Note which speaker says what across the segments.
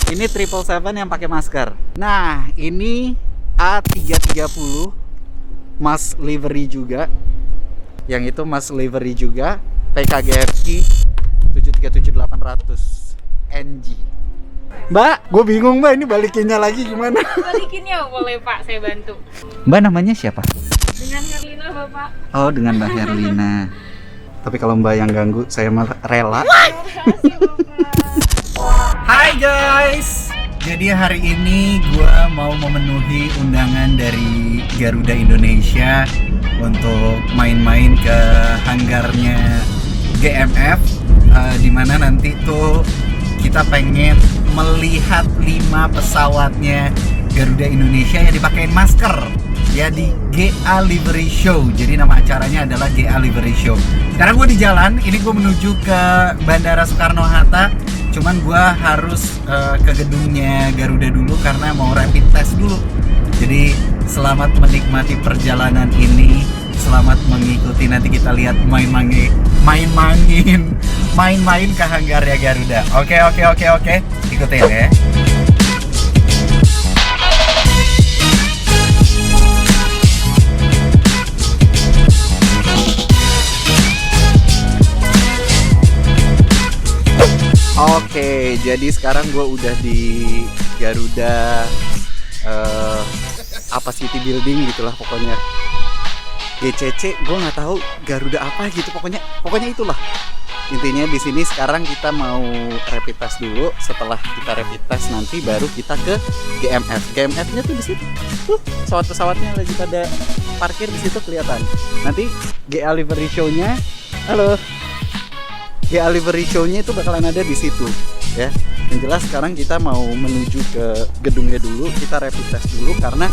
Speaker 1: Ini 777 yang pakai masker. Nah, ini A330 Mas livery juga. Yang itu Mas livery juga, PKGFQ 737800 NG. Mbak, gue bingung Mbak, ini balikinnya lagi gimana?
Speaker 2: Balikinnya boleh Pak, saya bantu.
Speaker 1: Mbak namanya siapa?
Speaker 2: Dengan Herlina Bapak.
Speaker 1: Oh, dengan Mbak Herlina. Tapi kalau Mbak yang ganggu, saya malah rela.
Speaker 2: Makasih Bapak.
Speaker 1: Hai guys, jadi hari ini gue mau memenuhi undangan dari Garuda Indonesia untuk main-main ke hanggarnya GMF, dimana nanti tuh kita pengen melihat 5 pesawatnya Garuda Indonesia yang dipakein masker ya di GA Livery Show. Jadi nama acaranya adalah GA Livery Show. Sekarang gue di jalan, ini gue menuju ke Bandara Soekarno-Hatta. Cuman gue harus ke gedungnya Garuda dulu karena mau rapid test dulu. Jadi selamat menikmati perjalanan ini, selamat mengikuti, nanti kita lihat main-main ke hanggarnya Garuda. Oke, ikutin ya. Oke, jadi sekarang gue udah di Garuda apa City Building gitulah pokoknya. GCC, gue nggak tahu Garuda apa gitu, pokoknya itulah. Intinya di sini sekarang kita mau rapid test dulu. Setelah kita rapid test nanti baru kita ke GMF. GMF-nya tuh di situ. Tuh, pesawat-pesawatnya lagi pada parkir di situ kelihatan. Nanti GA Livery Show-nya, halo. GA Livery Show-nya itu bakalan ada di situ, ya. Yang jelas sekarang kita mau menuju ke gedungnya dulu, kita rapid test dulu karena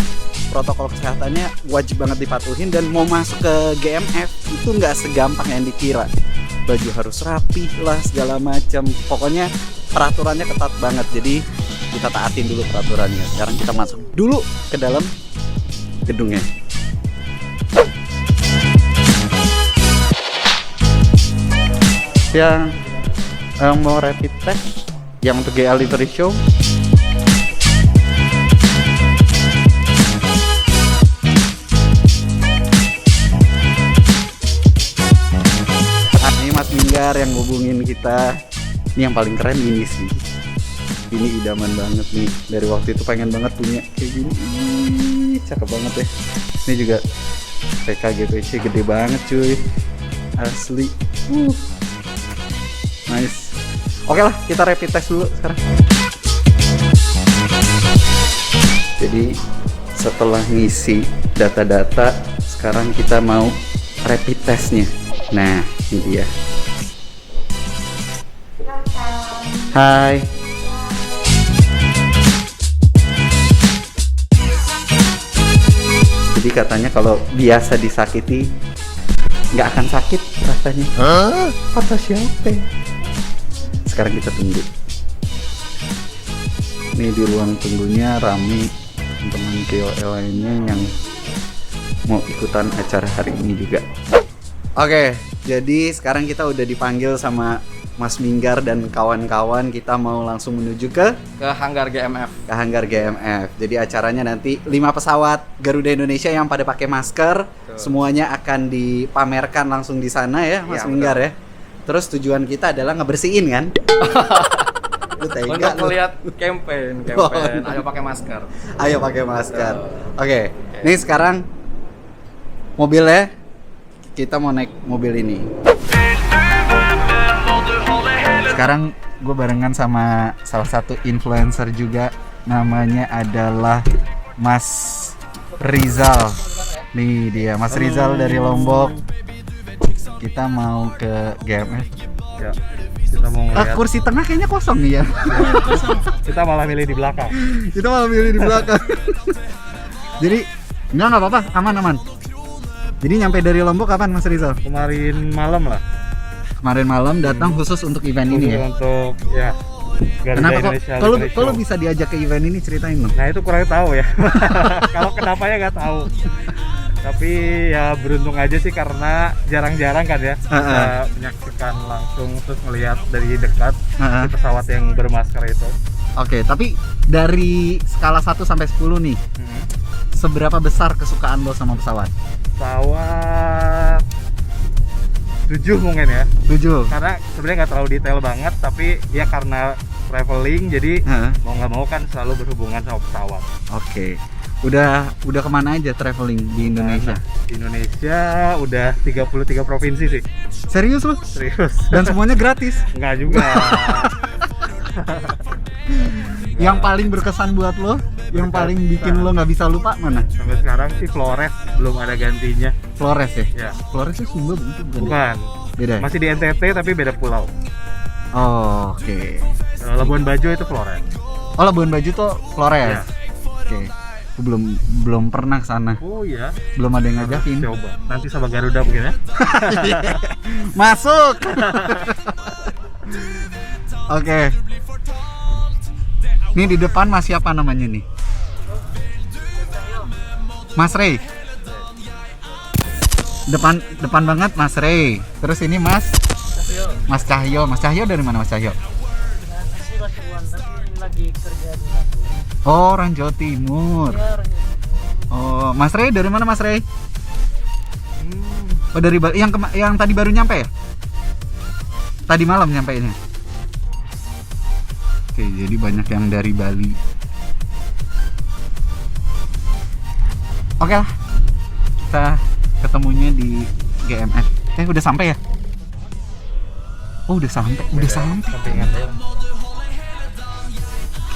Speaker 1: protokol kesehatannya wajib banget dipatuhin, dan mau masuk ke GMF itu nggak segampang yang dikira. Baju harus rapih lah segala macam. Pokoknya peraturannya ketat banget. Jadi kita taatin dulu peraturannya. Sekarang kita masuk dulu ke dalam gedungnya. Yang mau rapid test yang untuk GA Livery Show, ini Mas Minggar yang hubungin kita. Ini yang paling keren ini sih, ini idaman banget nih. Dari waktu itu pengen banget punya kayak gini. Cakep banget ya. Ini juga PKGPC gede banget cuy, asli. Nice. Oke lah, kita rapid test dulu sekarang. Jadi setelah ngisi data-data, sekarang kita mau rapid testnya. Nah, ini dia. Hai. Jadi katanya kalau biasa disakiti nggak akan sakit rasanya. Hah? Kata siapa? Sekarang kita tunggu. Ini di ruang tunggunya rame teman-teman KOL lainnya yang mau ikutan acara hari ini juga. Oke, jadi sekarang kita udah dipanggil sama Mas Minggar dan kawan-kawan. Kita mau langsung menuju ke
Speaker 3: hanggar GMF.
Speaker 1: Ke hanggar GMF. Jadi acaranya nanti 5 pesawat Garuda Indonesia yang pada pakai masker. Betul. Semuanya akan dipamerkan langsung di sana ya, Mas Minggar ya. Terus tujuan kita adalah ngebersihin kan?
Speaker 3: Untuk melihat campaign. Ayo pakai masker.
Speaker 1: Ayo pakai masker. Oke. Nih sekarang mobilnya, kita mau naik mobil ini. Sekarang gue barengan sama salah satu influencer juga, namanya adalah Mas Rizal. Nih dia, Mas Rizal dari Lombok. Kita mau ke GMF.
Speaker 3: Ya, kita mau ngeliat.
Speaker 1: Kursi tengah kayaknya kosong nih ya.
Speaker 3: Kita malah milih di belakang.
Speaker 1: Jadi nggak apa-apa, aman. Jadi nyampe dari Lombok kapan Mas Rizal?
Speaker 3: Kemarin malam lah.
Speaker 1: Kemarin malam datang khusus untuk event ini ya?
Speaker 3: Untuk ya Garuda
Speaker 1: kenapa
Speaker 3: Indonesia.
Speaker 1: Kalau bisa diajak ke event ini, ceritain dong.
Speaker 3: Nah itu kurang tahu ya. Kalau kenapanya nggak tahu. Tapi ya beruntung aja sih karena jarang-jarang kan ya bisa menyaksikan langsung terus melihat dari dekat si pesawat yang bermasker itu.
Speaker 1: Oke, tapi dari skala 1 sampai 10 nih, seberapa besar kesukaan lo sama pesawat?
Speaker 3: Pesawat 7 mungkin ya.
Speaker 1: 7.
Speaker 3: Karena sebenarnya nggak terlalu detail banget, tapi ya karena traveling jadi
Speaker 1: Heeh.
Speaker 3: mau nggak mau kan selalu berhubungan sama pesawat.
Speaker 1: Oke. Udah kemana aja traveling di Indonesia?
Speaker 3: Nah, di Indonesia udah 33 provinsi sih.
Speaker 1: Serius lo?
Speaker 3: Serius.
Speaker 1: Dan semuanya gratis?
Speaker 3: Nggak juga.
Speaker 1: Yang paling berkesan buat lo, yang paling bikin lo nggak bisa lupa mana?
Speaker 3: Sampai sekarang sih Flores belum ada gantinya.
Speaker 1: Flores ya?
Speaker 3: Ya,
Speaker 1: Flores itu Sumba bukan?
Speaker 3: bukan.
Speaker 1: Beda ya?
Speaker 3: Masih di NTT tapi beda pulau.
Speaker 1: Oh, oke.
Speaker 3: Labuan Bajo itu Flores.
Speaker 1: Oh, Labuan Bajo tuh Flores.
Speaker 3: Ya.
Speaker 1: Oke. Aku belum pernah ke sana.
Speaker 3: Oh iya.
Speaker 1: Belum ada yang ngajakin.
Speaker 3: Coba. Nanti sama Garuda mungkin ya.
Speaker 1: Masuk. Oke. Ini di depan Mas siapa namanya nih? Mas Rey. Depan banget Mas Rey. Terus ini Mas Cahyo. Mas Cahyo dari mana Mas Cahyo? Oh, orang Jawa Timur. Oh, Mas Rey dari mana Mas Rey? Oh, dari Bali. Yang tadi baru nyampe ya? Tadi malam nyampe ini. Oke, jadi banyak yang dari Bali. Oke lah. Kita ketemunya di GMF. Udah sampai ya? Oh, udah sampai.
Speaker 3: Sampingan doang.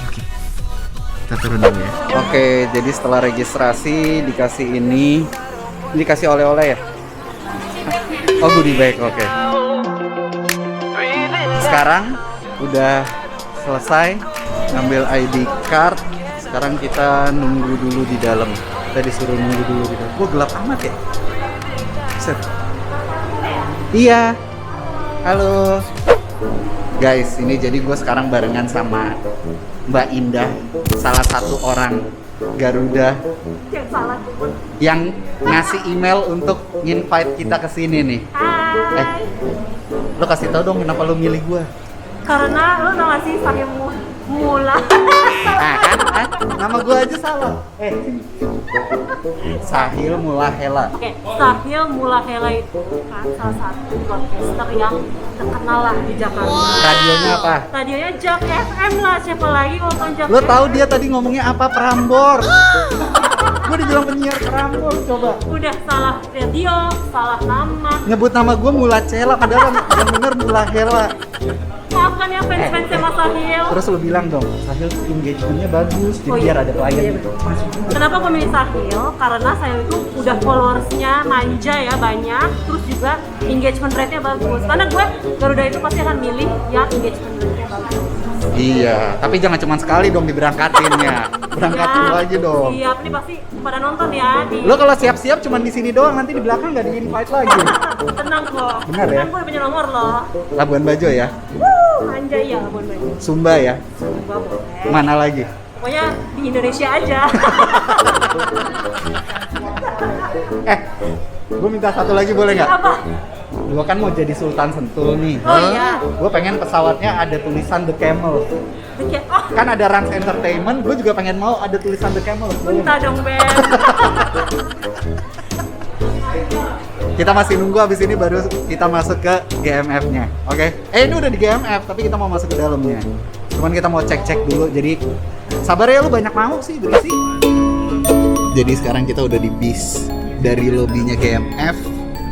Speaker 1: Oke. Kita turun dulu ya. Oke, jadi setelah registrasi dikasih oleh-oleh ya? Oh, goodie bag. Oke. Sekarang udah selesai ngambil ID card. Sekarang kita nunggu dulu di dalam. Kita disuruh nunggu dulu di dalam. Wah, gelap amat ya. Set. Iya. Halo. Guys, ini jadi gue sekarang barengan sama Mbak Indah, salah satu orang Garuda yang ngasih email untuk invite kita ke sini nih.
Speaker 2: Hai.
Speaker 1: Lo kasih tau dong kenapa lo milih gue?
Speaker 2: Karena lo tau gak sih Sahil Mula.
Speaker 1: Nah kan, nama gue aja salah. Sahil Mulahela.
Speaker 2: Oke, Sahil Mulahela itu kan salah satu broadcaster yang terkenal lah di Jakarta.
Speaker 1: Radionya apa?
Speaker 2: Radionya Jak FM lah, siapa lagi kalau bukan Jak
Speaker 1: Lo
Speaker 2: FM?
Speaker 1: tahu dia tadi ngomongnya apa? Prambor. Gue dibilang penyiar Prambor, coba.
Speaker 2: Udah salah radio, salah nama.
Speaker 1: Nyebut nama gue Mulacela, padahal yang bener Mulahela.
Speaker 2: Maafkan ya fans-fans sama Sahil.
Speaker 1: Terus lo bilang dong, Sahil tuh engagementnya bagus, jadi
Speaker 2: Oh, iya.
Speaker 1: biar ada klien
Speaker 2: Iya,
Speaker 1: gitu.
Speaker 2: Kenapa gue milih Sahil? Karena Sahil itu udah followersnya manja ya, banyak. Terus juga engagement rate-nya bagus. Karena gue Garuda itu pasti akan milih yang engagement rate-nya bagus.
Speaker 1: Iya, tapi jangan cuma sekali dong diberangkatinnya. Berangkatin lo aja dong.
Speaker 2: Iya, ini pasti pada nonton ya di.
Speaker 1: Lo kalau siap-siap cuma di sini doang, nanti di belakang nggak di-invite lagi.
Speaker 2: Tenang kok.
Speaker 1: Benar ya?
Speaker 2: Tenang, gue udah punya nomor loh.
Speaker 1: Labuan Bajo ya,
Speaker 2: Manja ya, Labuan Bajo.
Speaker 1: Sumba ya,
Speaker 2: Sumba boleh.
Speaker 1: mana lagi?
Speaker 2: Pokoknya di Indonesia aja.
Speaker 1: Gue minta satu lagi boleh nggak?
Speaker 2: Apa?
Speaker 1: Gue kan mau jadi Sultan Sentul nih.
Speaker 2: Oh iya.
Speaker 1: Gue pengen pesawatnya ada tulisan The Camel.
Speaker 2: Oh,
Speaker 1: Kan ada Rans Entertainment, gue juga pengen mau ada tulisan The Camel.
Speaker 2: minta dong, Ben.
Speaker 1: Kita masih nunggu, habis ini baru kita masuk ke GMF-nya. Oke? Ini udah di GMF, tapi kita mau masuk ke dalamnya. Cuman kita mau cek-cek dulu. Jadi sabar ya, lu banyak mau sih berisi. Jadi sekarang kita udah di bis dari lobinya GMF.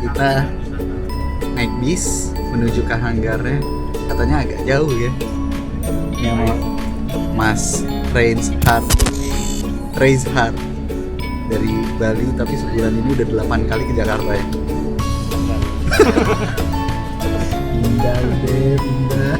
Speaker 1: Kita naik bis menuju ke hanggarnya. Katanya agak jauh ya. Ini sama Mas Reinhard dari Bali, tapi sebulan ini udah 8 kali ke Jakarta ya. Indah deh, indah.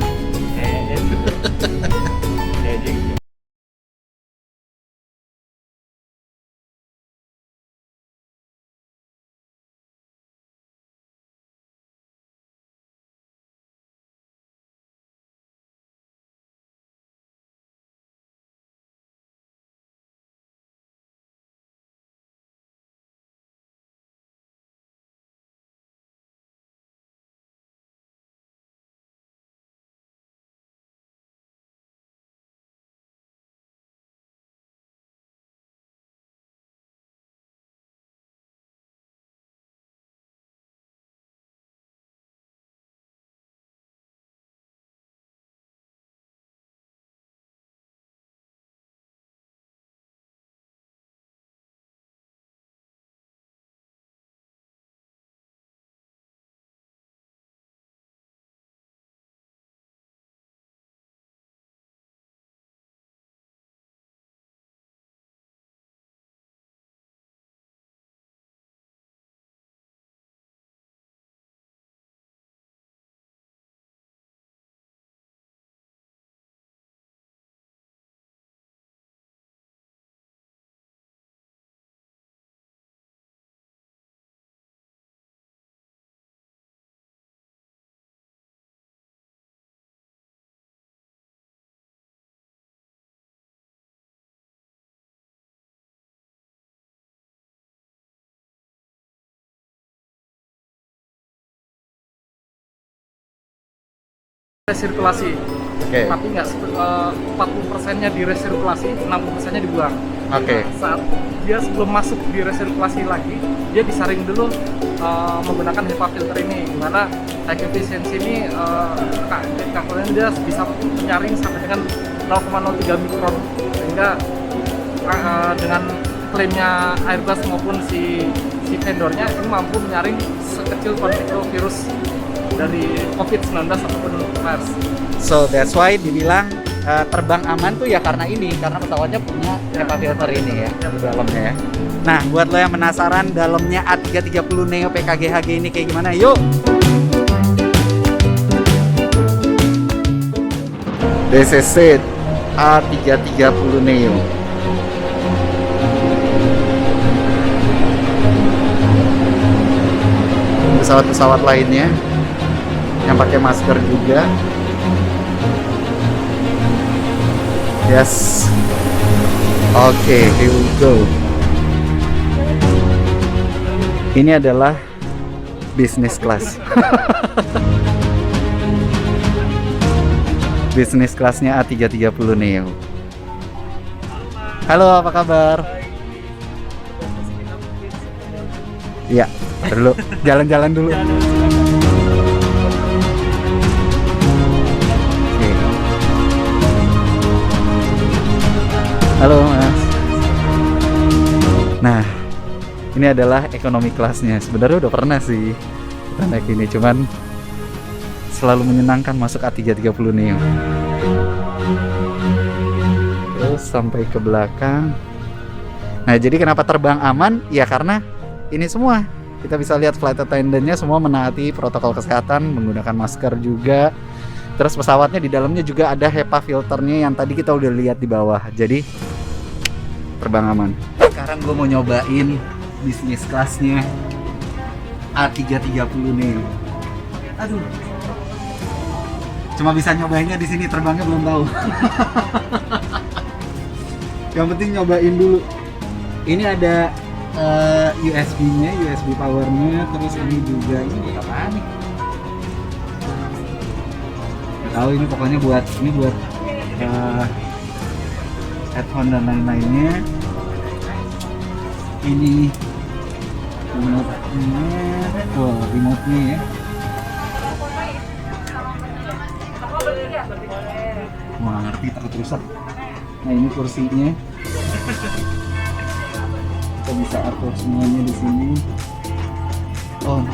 Speaker 4: resirkulasi.
Speaker 1: Oke.
Speaker 4: Tapi nggak 40%-nya diresirkulasi, 60%-nya dibuang.
Speaker 1: Oke.
Speaker 4: Nah, saat dia sebelum masuk di resirkulasi lagi, dia disaring dulu menggunakan HEPA filter ini. Dimana high efficiency ini kalkulasinya dia bisa menyaring sampai dengan 0,03 mikron, sehingga dengan klaimnya Airbus maupun si vendornya ini mampu menyaring sekecil partikel virus dari COVID-19 ataupun MERS.
Speaker 1: So that's why dibilang terbang aman tuh ya karena pesawatnya punya HEPA filter ini ya di dalamnya ya. Nah, buat lo yang penasaran dalamnya A330 Neo PKGHG ini kayak gimana, yuk. This is it, A330 Neo. Pesawat-pesawat lainnya yang pakai masker juga. Yes. Oke, here we go. Ini adalah business class. Business classnya A330 Neo. Halo, apa kabar? Iya, dulu jalan-jalan dulu. Oke. Halo, Mas. Nah, ini adalah ekonomi kelasnya. Sebenarnya udah pernah sih kita naik ini, cuman selalu menyenangkan masuk A330 Neo. Terus sampai ke belakang. Nah, jadi kenapa terbang aman? Ya karena ini semua. Kita bisa lihat flight attendant-nya semua menaati protokol kesehatan, menggunakan masker juga. Terus pesawatnya di dalamnya juga ada HEPA filternya yang tadi kita udah lihat di bawah. Jadi terbang aman. Sekarang gue mau nyobain bisnis kelasnya A330 Neo. Aduh. Cuma bisa nyobainnya di sini, terbangnya belum tahu. Yang penting nyobain dulu. Ini ada USB-nya, USB powernya, terus ini juga ini apaan nih? Nggak tahu, ini pokoknya buat headphone dan lain-lainnya. Ini remote-nya ya. Wah, nggak ngerti, takut rusak. Nah, ini kursinya. Kita bisa atur semuanya di sini. Oh,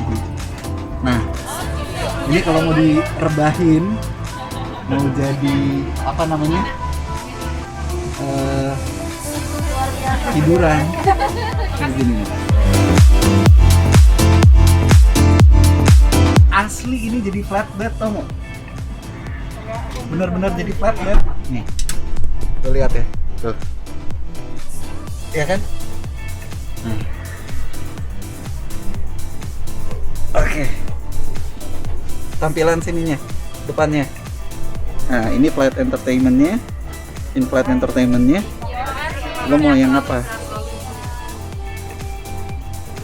Speaker 1: nah, ini kalau mau direbahin, mau jadi apa namanya? Tiduran kayak gini. Asli ini jadi flatbed, tau nggak? Bener-bener jadi flatbed. Nih, tuh lihat ya, tuh. Ya kan? Oke. Tampilan sininya, depannya. Nah, ini flight entertainment-nya. In-flight entertainment-nya. Lo mau yang apa?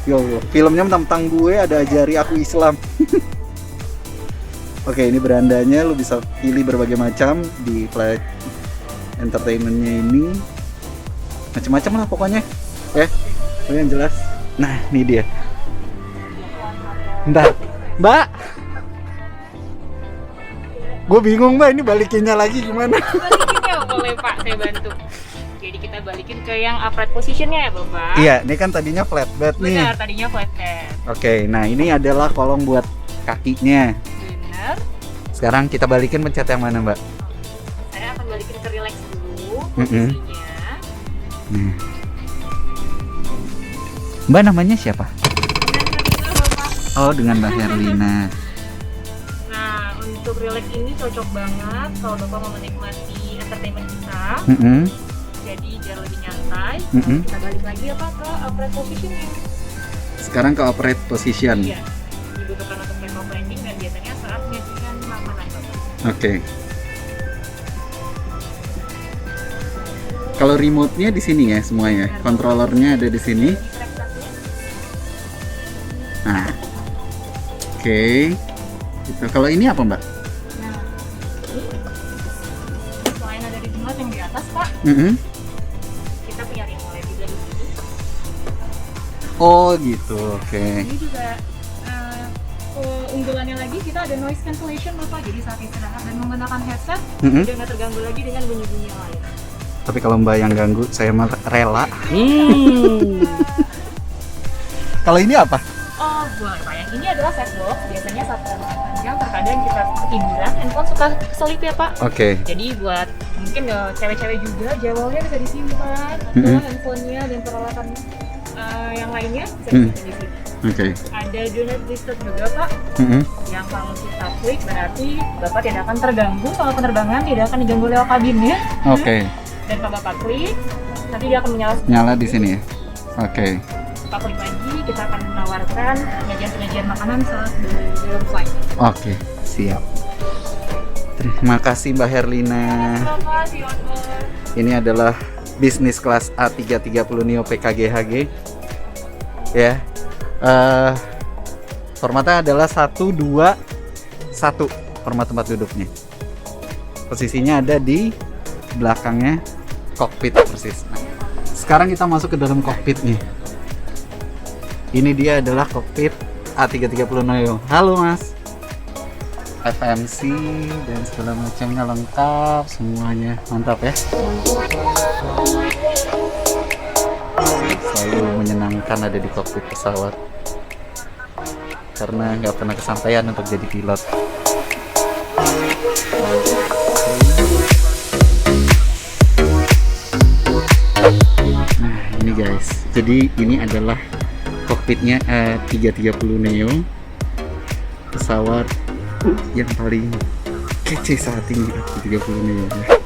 Speaker 1: Yo, filmnya tentang gue, ada Ajari Aku Islam. Oke, ini berandanya, lo bisa pilih berbagai macam di flight entertainment-nya ini. Macam-macam lah pokoknya. Ya, itu yang jelas. Nah, ini dia. Bentar, Mbak. Gue bingung, Mbak, ini balikinnya lagi gimana?
Speaker 5: Balikinnya boleh Pak, saya bantu. Jadi kita balikin ke yang upright positionnya ya Bapak.
Speaker 1: Iya, ini kan tadinya flatbed nih.
Speaker 5: Benar, tadinya flatbed.
Speaker 1: Oke, nah ini adalah kolong buat kakinya.
Speaker 5: Benar.
Speaker 1: Sekarang kita balikin, pencet yang mana, Mbak?
Speaker 5: Saya akan balikin ke relax dulu
Speaker 1: Mm-mm.
Speaker 5: posisinya.
Speaker 1: Nah. Mbak namanya siapa?
Speaker 5: Dan Bapak.
Speaker 1: Oh, dengan Mbak Herlina.
Speaker 5: Nah, untuk relax ini cocok banget kalau Bapak mau menikmati entertainment kita.
Speaker 1: Mm-mm.
Speaker 5: Jadi biar lebih nyantai.
Speaker 1: Mm-mm.
Speaker 5: Kita balik lagi apa ke upright positionnya.
Speaker 1: Sekarang ke upright position.
Speaker 5: Iya. Dibutuhkan untuk take-off landing dan biasanya saat menyajikan makanan Bapak.
Speaker 1: Oke. Kalau remote-nya di sini ya semuanya. Controllernya ada di sini.
Speaker 5: Di track satunya.
Speaker 1: Nah. Oke. Gitu. Kalau ini apa, Mbak?
Speaker 5: Nah, yang di atas Pak. Kita punya ring light juga di sini.
Speaker 1: Oh gitu, oke.
Speaker 5: Ini juga keunggulannya lagi kita ada noise cancellation Bapak. Jadi saat istirahat dan menggunakan headset, udah nggak terganggu lagi dengan bunyi-bunyi yang lain.
Speaker 1: Tapi kalau Mbak yang ganggu, saya malah rela. Kalau ini apa?
Speaker 5: Oh, boleh Pak. Yang ini adalah set box. Biasanya saat makan panjang, terkadang kita ketiduran, handphone suka keselip ya Pak.
Speaker 1: Oke.
Speaker 5: Jadi buat mungkin cewek-cewek juga, jawabnya bisa disimpan, atau handphonenya dan peralatan yang lainnya bisa disimpan di sini.
Speaker 1: Oke.
Speaker 5: Ada do not disturb juga Pak, yang kalau kita klik berarti Bapak tidak akan terganggu kalau penerbangan, tidak akan diganggu lewat kabinnya.
Speaker 1: Oke.
Speaker 5: Dan kalau Bapak klik, nanti dia akan menyala.
Speaker 1: Nyala di sini ya. Oke.
Speaker 5: Bapak klik lagi, kita akan menawarkan penyajian makanan saat di dalam flight.
Speaker 1: Oke, siap. Terima kasih Mbak Herlina.
Speaker 5: Bapak, see you on board.
Speaker 1: Ini adalah bisnis kelas A330 Neo PKGHG. Ya. Formatnya adalah 1, 2, 1 format tempat duduknya. Posisinya ada di belakangnya kokpit persis. Nah, sekarang kita masuk ke dalam kokpit nih. Ini dia adalah kokpit A330 Neo. Halo Mas. FMC dan segala macamnya lengkap semuanya. Mantap ya. Selalu menyenangkan ada di kokpit pesawat. Karena nggak pernah kesampaian untuk jadi pilot. Nah ini guys, jadi ini adalah kokpitnya A330 Neo, pesawat yang paling kece saat ini A330 Neo ya.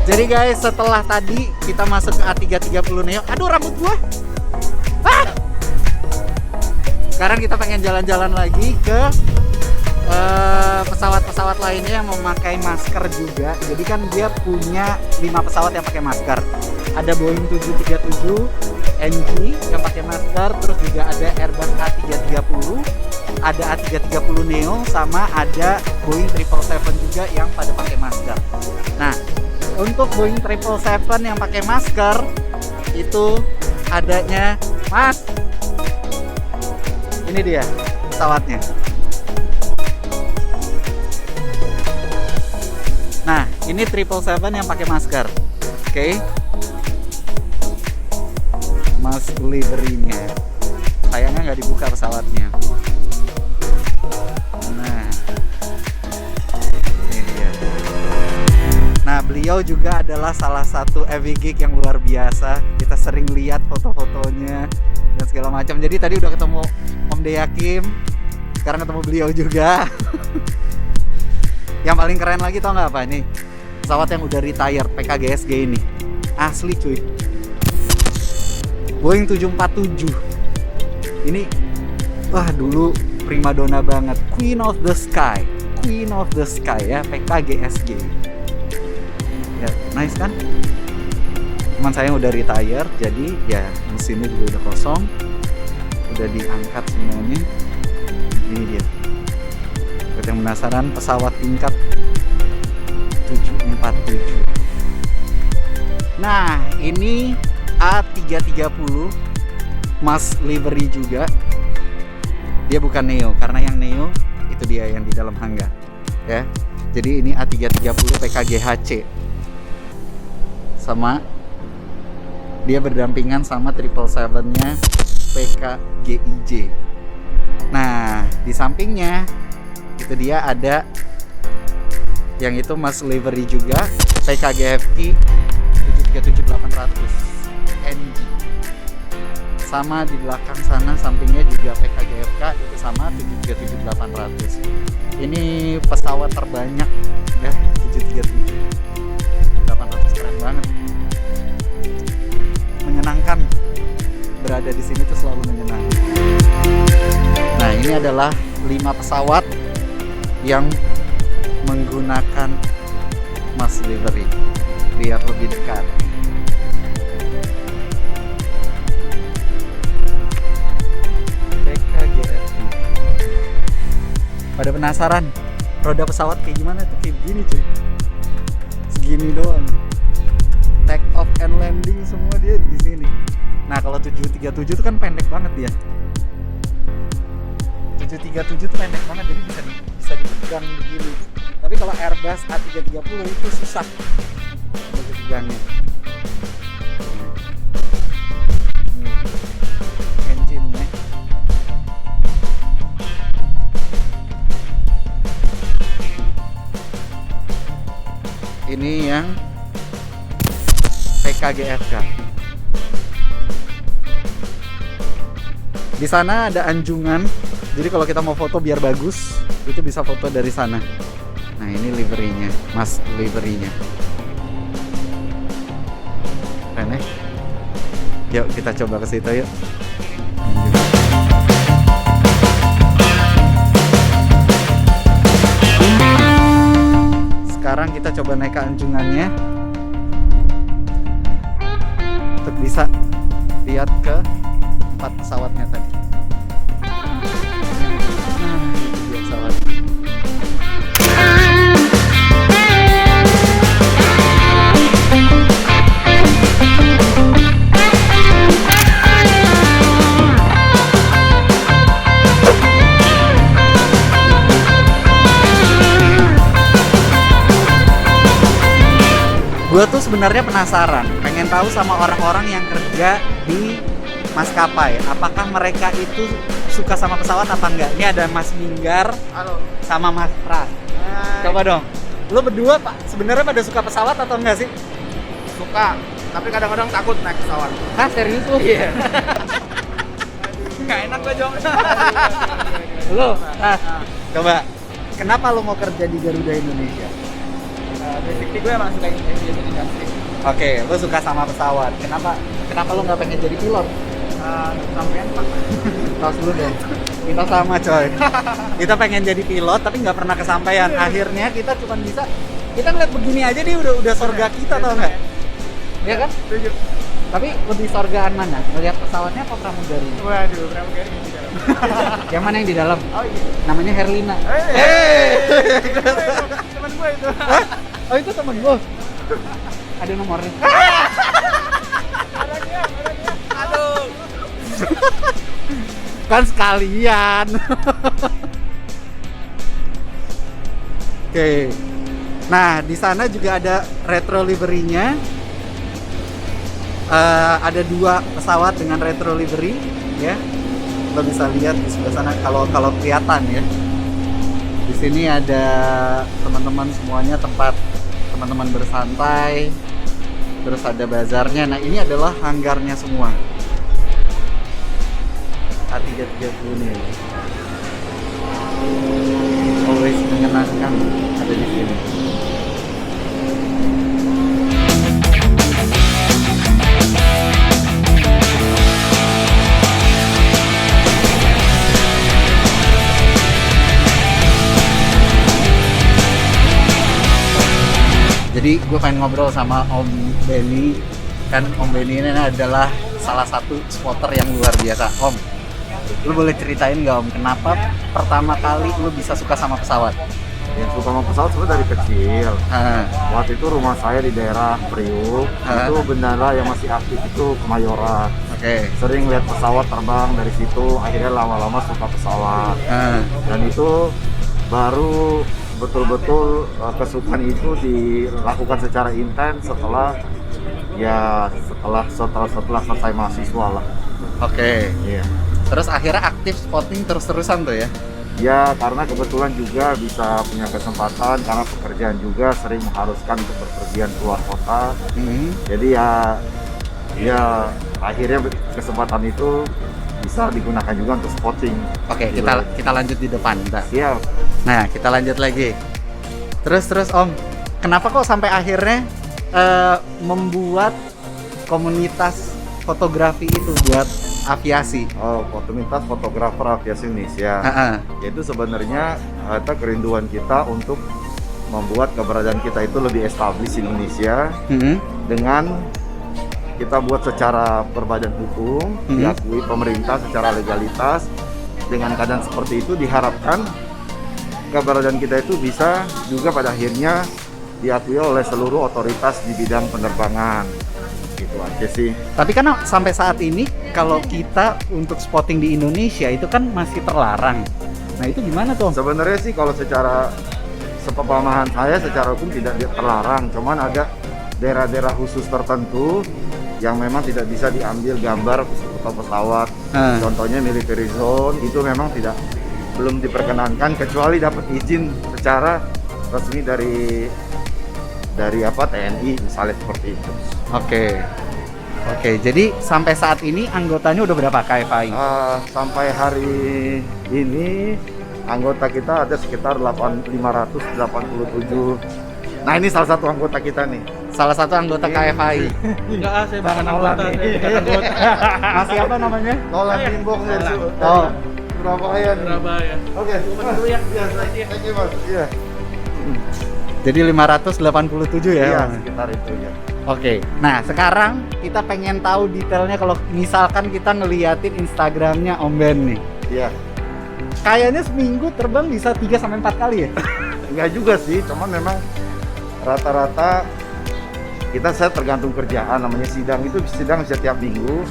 Speaker 1: Jadi guys, setelah tadi kita masuk ke A330 Neo. Aduh rambut gua. Sekarang kita pengen jalan-jalan lagi ke pesawat-pesawat lainnya yang memakai masker juga. Jadi kan dia punya 5 pesawat yang pakai masker. Ada Boeing 737 NG yang pakai masker, terus juga ada Airbus A330, ada A330 Neo, sama ada Boeing 777 juga yang pada pakai masker. Nah, untuk Boeing 777 yang pakai masker itu adanya Mas. Ini dia pesawatnya. Nah, ini 777 yang pakai masker. Oke. Mas liverynya. Sayangnya nggak dibuka pesawatnya. Nah, ini dia. Nah, beliau juga adalah salah satu heavy geek yang luar biasa. Kita sering lihat foto-fotonya dan segala macam. Jadi tadi udah ketemu Om Deyakim, sekarang ketemu beliau juga. Yang paling keren lagi tau nggak apa nih? Pesawat yang udah retired PKGSG ini. Asli cuy. Boeing 747. Ini wah dulu primadona banget, Queen of the Sky ya, PKGSG. Ya, nice kan? Cuman saya udah retire, jadi ya mesinnya juga udah kosong, udah diangkat semuanya. Ini dia. Buat yang penasaran, pesawat tingkat 747. Nah, ini A330 Mas livery juga. Dia bukan Neo, karena yang Neo itu dia yang di dalam hanggar ya. Jadi ini A330 PKGHC. Sama dia berdampingan sama 777-nya PKGIJ. Nah, di sampingnya itu dia ada yang itu Mas livery juga, PKGFT 737-800 NG. Sama di belakang sana sampingnya juga PKGFK itu sama 737-800. Ini pesawat terbanyak ya, 737-800, keren banget. Menyenangkan berada di sini tuh selalu menyenangkan. Nah, Nah, ini adalah 5 pesawat yang menggunakan Mas livery. Lihat lebih dekat. PKGFV. Pada penasaran roda pesawat kayak gimana tuh? Kayak begini cuy, segini doang. Take off and landing semua dia di sini. Nah, kalau 737 tuh kan pendek banget dia. 737 tuh pendek banget, jadi bisa dipegang begini. Tapi kalau Airbus A330 itu susah untuk dipegangnya. Engine-nya. Ini yang PKGFK. Di sana ada anjungan. Jadi kalau kita mau foto biar bagus, itu bisa foto dari sana. Nah, ini liverynya, Mas liverynya. Keren ya? Yuk kita coba ke situ yuk. Sekarang kita coba naik ke anjungannya untuk bisa lihat ke 4 pesawatnya tadi. Gue tuh sebenarnya penasaran, pengen tahu sama orang-orang yang kerja di maskapai, apakah mereka itu suka sama pesawat apa enggak. Ini ada Mas Minggar,
Speaker 4: Halo.
Speaker 1: sama Mas Pras. Coba dong, lo berdua Pak, sebenarnya pada suka pesawat atau enggak sih?
Speaker 4: Suka, tapi kadang-kadang takut naik pesawat.
Speaker 1: Hah, serius lo?
Speaker 4: Iya. Nggak enak gue Jong.
Speaker 1: Lo, Pras, coba, kenapa lo mau kerja di Garuda Indonesia?
Speaker 4: Basically gue emang suka aviation industry.
Speaker 1: Oke, lo suka sama pesawat. Kenapa lo nggak pengen jadi pilot?
Speaker 4: Sampean Pak.
Speaker 1: Tos dulu deh. Kita sama coy. Kita pengen jadi pilot tapi nggak pernah kesampaian. Akhirnya kita cuma bisa, kita ngeliat begini aja nih udah surga kita, tau nggak? Iya kan?
Speaker 4: Setuju.
Speaker 1: Tapi lebih surgaan mana? Ngeliat pesawatnya apa pramugari?
Speaker 4: Waduh, pramugari di dalam.
Speaker 1: Yang mana yang di dalam?
Speaker 4: Oh iya.
Speaker 1: Namanya Herlina.
Speaker 4: Teman gue itu.
Speaker 1: Hah? Oh, itu temen gue. Ada nomornya.
Speaker 4: Orangnya. Aduh.
Speaker 1: Kan sekalian. Oke. Nah, di sana juga ada retro livery-nya. Ada 2 pesawat dengan retro livery, ya. Lo bisa lihat di sebelah sana kalau kelihatan ya. Di sini ada teman-teman semuanya, tempat teman-teman bersantai. Terus ada bazarnya. Nah, ini adalah hanggarnya semua. A330 nih. Always menyenangkan ada di sini. Jadi gue pengen ngobrol sama Om Benny. Kan Om Benny ini adalah salah satu spotter yang luar biasa. Om, lu boleh ceritain nggak Om, kenapa pertama kali lu bisa suka sama pesawat?
Speaker 6: Yang suka sama pesawat sebenarnya dari kecil. Waktu itu rumah saya di daerah Priuk, itu bendara yang masih aktif itu Kemayoran.
Speaker 1: Oke.
Speaker 6: Sering lihat pesawat terbang dari situ, akhirnya lama-lama suka pesawat. Dan itu baru betul-betul kesukaan itu dilakukan secara intens setelah selesai mahasiswa lah.
Speaker 1: Oke.
Speaker 6: Iya.
Speaker 1: Terus akhirnya aktif spotting terus-terusan tuh ya?
Speaker 6: Ya, karena kebetulan juga bisa punya kesempatan karena pekerjaan juga sering mengharuskan untuk berpergian keluar kota. Jadi ya akhirnya kesempatan itu bisa digunakan juga untuk spotting.
Speaker 1: Oke, kita lanjut di depan. Bentar.
Speaker 6: Siap.
Speaker 1: Nah, kita lanjut lagi. Terus Om, kenapa kok sampai akhirnya membuat komunitas fotografi itu buat aviasi.
Speaker 6: Komunitas fotografer aviasi Indonesia. Yaitu sebenarnya itu kerinduan kita untuk membuat keberadaan kita itu lebih established di Indonesia dengan kita buat secara berbadan hukum, diakui pemerintah secara legalitas. Dengan keadaan seperti itu diharapkan keberadaan kita itu bisa juga pada akhirnya diakui oleh seluruh otoritas di bidang penerbangan. Gitu aja sih.
Speaker 1: Tapi kan sampai saat ini kalau kita untuk spotting di Indonesia itu kan masih terlarang. Nah itu gimana tuh?
Speaker 6: Sebenarnya sih kalau secara sepemahaman saya secara hukum tidak terlarang, cuman ada daerah-daerah khusus tertentu yang memang tidak bisa diambil gambar pesawat. Contohnya military zone itu memang belum diperkenankan kecuali dapat izin secara resmi dari TNI misalnya seperti itu. Oke, jadi sampai saat ini anggotanya udah berapa KFAI? Sampai hari ini anggota kita ada sekitar 587. Nah ini salah satu anggota kita nih.
Speaker 1: Salah satu anggota KFAI.
Speaker 4: Enggak, saya bukan anggota.
Speaker 1: Masih apa namanya?
Speaker 6: Nolan Timbok dari Surabaya nih.
Speaker 4: Surabaya.
Speaker 6: Oke.
Speaker 4: Dulu ya.
Speaker 6: Thank you Mas. Iya.
Speaker 1: Jadi 587 ya?
Speaker 6: Iya, sekitar itu ya.
Speaker 1: Oke, nah sekarang kita pengen tahu detailnya kalau misalkan kita ngeliatin Instagramnya Om Ben nih.
Speaker 6: Iya.
Speaker 1: Kayaknya seminggu terbang bisa 3-4 kali ya?
Speaker 6: Enggak juga sih, cuman memang rata-rata saya tergantung kerjaan, namanya sidang setiap minggu.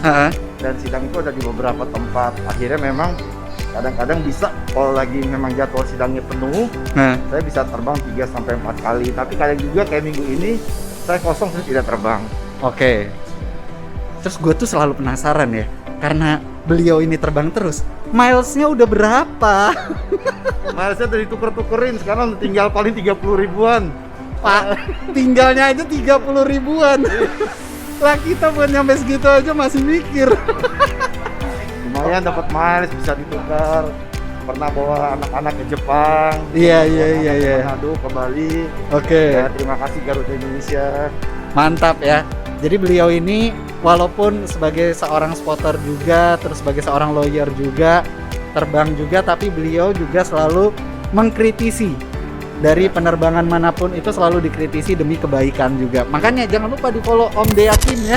Speaker 6: Dan sidang itu ada di beberapa tempat. Akhirnya memang kadang-kadang bisa kalau lagi memang jadwal sidangnya penuh, saya bisa terbang 3-4 kali. Tapi kadang juga kayak minggu ini saya kosong, saya tidak terbang.
Speaker 1: Oke. Terus gue tuh selalu penasaran ya, karena beliau ini terbang terus. Milesnya udah berapa?
Speaker 6: Milesnya udah dituker-tukerin, sekarang tinggal paling 30 ribuan.
Speaker 1: Pak, tinggalnya aja 30 ribuan. Lah kita buat nyampe segitu aja masih mikir.
Speaker 6: Lumayan dapat miles, bisa ditukar. Pernah bawa anak-anak ke Jepang.
Speaker 1: Iya.
Speaker 6: Ke Manado, ke Bali.
Speaker 1: Oke.
Speaker 6: Ya, terima kasih Garuda Indonesia.
Speaker 1: Mantap ya. Jadi beliau ini walaupun sebagai seorang spotter juga, terus sebagai seorang lawyer juga, terbang juga, tapi beliau juga selalu mengkritisi. Dari penerbangan manapun itu selalu dikritisi demi kebaikan juga. Makanya jangan lupa di follow Om Deakin ya.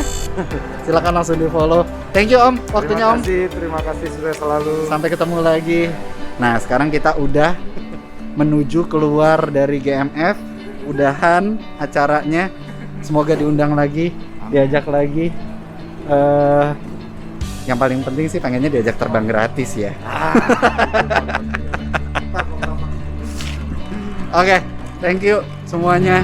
Speaker 1: Silakan langsung di follow. Thank you Om, waktunya Om.
Speaker 6: Terima kasih sudah selalu.
Speaker 1: Sampai ketemu lagi. Nah sekarang kita udah menuju keluar dari GMF. Udahan acaranya. Semoga diundang lagi, diajak lagi. Yang paling penting sih pengennya diajak terbang gratis ya. Oke, thank you semuanya.